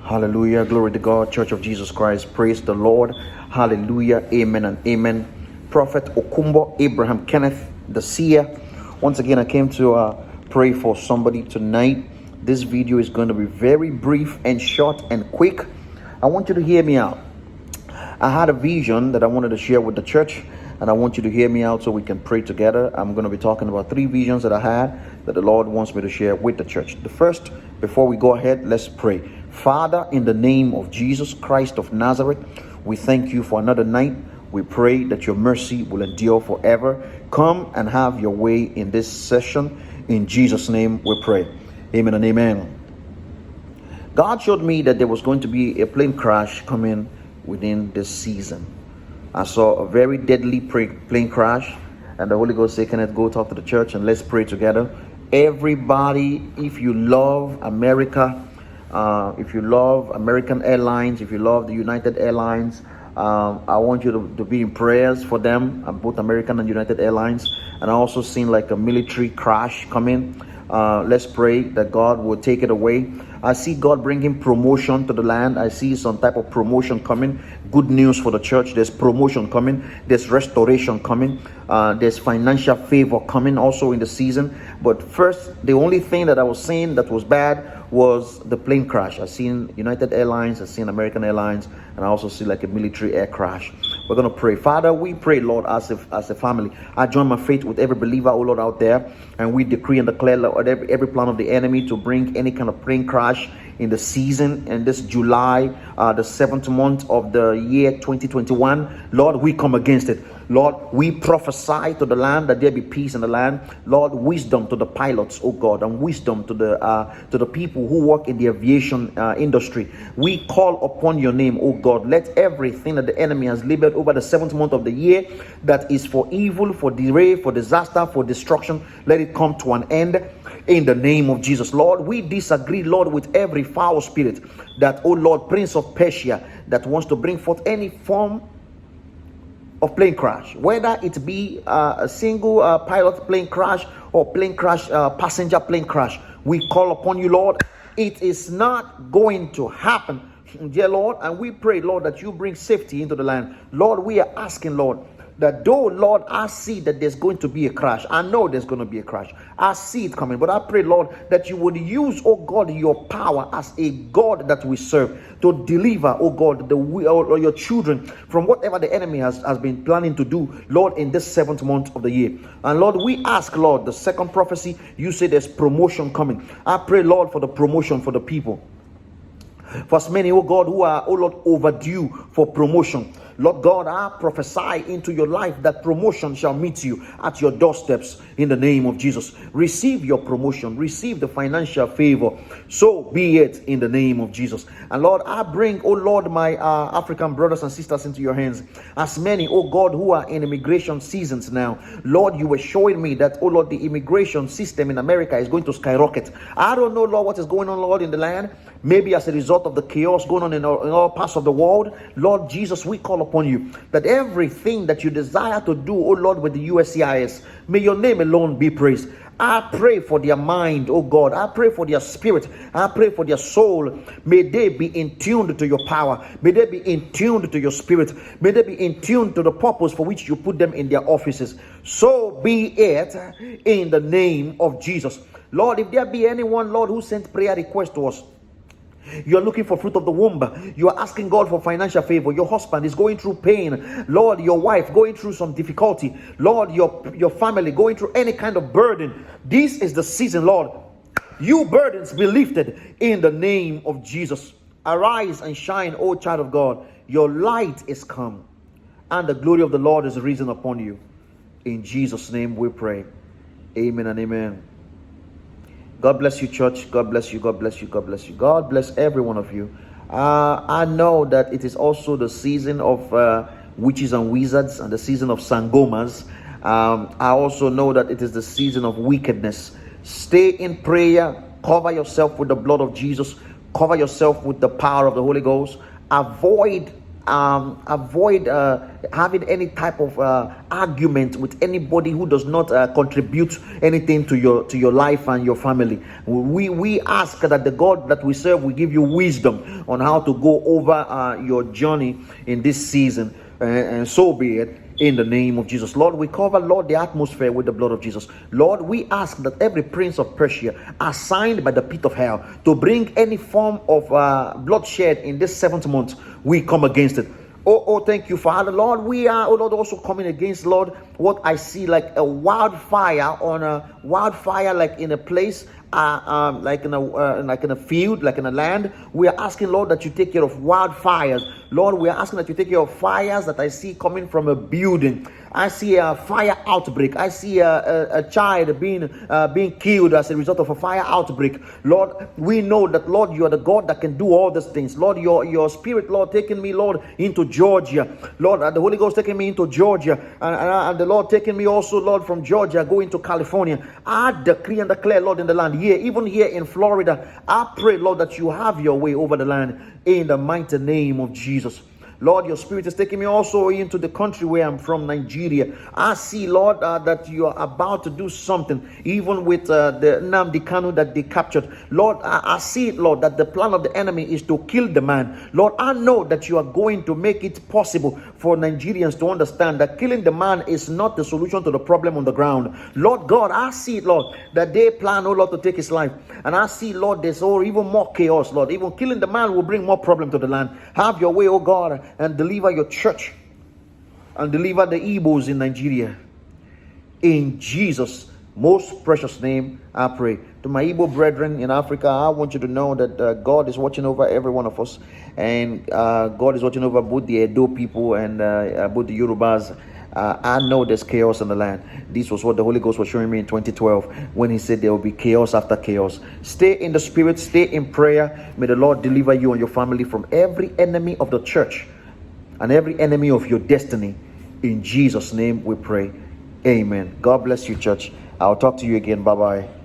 Hallelujah. Glory to God. Church of Jesus Christ. Praise the Lord. Hallelujah. Amen and amen. Prophet Okumbo Abraham Kenneth, the seer. Once again, I came to pray for somebody tonight. This video is going to be very brief and short and quick. I want you to hear me out. I had a vision that I wanted to share with the church, and I want you to hear me out so we can pray together. I'm going to be talking about 3 visions that I had that the Lord wants me to share with the church. The first, before we go ahead, let's pray. Father, in the name of Jesus Christ of Nazareth, we thank you for another night. We pray that your mercy will endure forever. Come and have your way in this session. In Jesus' name we pray. Amen and amen. God showed me that there was going to be a plane crash coming within this season. I saw a very deadly plane crash, and the Holy Ghost said, Kenneth, go talk to the church and let's pray together. Everybody, if you love America, if you love American Airlines, if you love the United Airlines, I want you to be in prayers for them, both American and United Airlines. And I also seen like a military crash coming. Let's pray that God will take it away. I see God bringing promotion to the land. I see some type of promotion coming. Good news for the church. There's promotion coming. There's restoration coming. There's financial favor coming also in the season. But first, the only thing that I was seeing that was bad was the plane crash. I seen United Airlines, I seen American Airlines, and I also see like a military air crash. We're going to pray. Father, we pray, Lord, as a family. I join my faith with every believer, oh Lord, out there, and we decree and declare, Lord, every plan of the enemy to bring any kind of plane crash in the season, and this July, the 7th month of the year 2021. Lord, we come against it. Lord, we prophesy to the land that there be peace in the land. Lord, wisdom to the pilots, oh God, and wisdom to the people who work in the aviation industry. We call upon your name, oh God. Let everything that the enemy has labored over the 7th month of the year that is for evil, for delay, for disaster, for destruction, let it come to an end in the name of Jesus. Lord, we disagree, Lord, with every foul spirit that, oh Lord, Prince of Persia, that wants to bring forth any form of plane crash, whether it be a single pilot plane crash or plane crash, passenger plane crash. We call upon you, Lord. It is not going to happen, dear Lord, and we pray, Lord, that you bring safety into the land. Lord, we are asking, Lord, that though, Lord, I see that there's going to be a crash. I know there's going to be a crash. I see it coming. But I pray, Lord, that you would use, oh God, your power as a God that we serve to deliver, oh God, or your children from whatever the enemy has been planning to do, Lord, in this 7th month of the year. And Lord, we ask, Lord, the second prophecy, you say there's promotion coming. I pray, Lord, for the promotion for the people. For as many, oh God, who are, oh Lord, overdue for promotion. Lord God, I prophesy into your life that promotion shall meet you at your doorsteps in the name of Jesus. Receive your promotion. Receive the financial favor. So be it in the name of Jesus. And Lord, I bring, oh Lord, my African brothers and sisters into your hands. As many, oh God, who are in immigration seasons now. Lord, you were showing me that, oh Lord, the immigration system in America is going to skyrocket. I don't know, Lord, what is going on, Lord, in the land. Maybe as a result of the chaos going on in all parts of the world. Lord Jesus, we call upon you that everything that you desire to do, oh Lord, with the USCIS, may your name alone be praised. I pray for their mind, oh God. I pray for their spirit. I pray for their soul. May they be in tune to your power. May they be in tune to your spirit. May they be in tune to the purpose for which you put them in their offices. So be it in the name of Jesus. Lord, if there be anyone, Lord, who sent prayer request to us, you are looking for fruit of the womb. You are asking God for financial favor. Your husband is going through pain. Lord, your wife going through some difficulty. Lord, your family going through any kind of burden. This is the season, Lord. You burdens be lifted in the name of Jesus. Arise and shine, O child of God. Your light is come, and the glory of the Lord is risen upon you. In Jesus' name we pray. Amen and amen. God bless you, church. God bless you. God bless you. God bless you. God bless every one of you. I know that it is also the season of witches and wizards and the season of sangomas. I also know that it is the season of wickedness. Stay in prayer. Cover yourself with the blood of Jesus. Cover yourself with the power of the Holy Ghost. Avoid avoid having any type of argument with anybody who does not contribute anything to your life and your family. We ask that the God that we serve will give you wisdom on how to go over your journey in this season, and so be it. In the name of Jesus, Lord, we cover, Lord, the atmosphere with the blood of Jesus. Lord, we ask that every prince of Persia assigned by the pit of hell to bring any form of bloodshed in this 7th month, we come against it. Oh, thank you, Father. Lord, we are, oh Lord, also coming against, Lord, what I see like a wildfire like in a place, like in a field, like in a land. We are asking, Lord, that you take care of wildfires. Lord, we are asking that you take care of fires that I see coming from a building. I see a fire outbreak. I see a child being killed as a result of a fire outbreak. Lord, we know that, Lord, you are the God that can do all these things. Lord, your spirit, Lord, taking me, Lord, into Georgia. Lord, the Holy Ghost taking me into Georgia, and the Lord taking me also, Lord, from Georgia going to California. I decree and declare, Lord, in the land here, even here in Florida, I pray, Lord, that you have your way over the land in the mighty name of Jesus. Lord, your spirit is taking me also into the country where I'm from, Nigeria. I see, Lord, that you are about to do something, even with the Nnamdi Kanu that they captured. Lord, I see it, Lord, that the plan of the enemy is to kill the man. Lord, I know that you are going to make it possible for Nigerians to understand that killing the man is not the solution to the problem on the ground. Lord God, I see it, Lord, that they plan, oh Lord, to take his life. And I see, Lord, there's even more chaos, Lord. Even killing the man will bring more problem to the land. Have your way, oh God, and deliver your church and deliver the Igbos in Nigeria. In Jesus' most precious name, I pray. To my Igbo brethren in Africa, I want you to know that God is watching over every one of us, and God is watching over both the Edo people and both the Yorubas. I know there's chaos in the land. This was what the Holy Ghost was showing me in 2012 when he said there will be chaos after chaos. Stay in the spirit, stay in prayer. May the Lord deliver you and your family from every enemy of the church and every enemy of your destiny. In Jesus' name we pray. Amen. God bless you, church. I'll talk to you again. Bye-bye.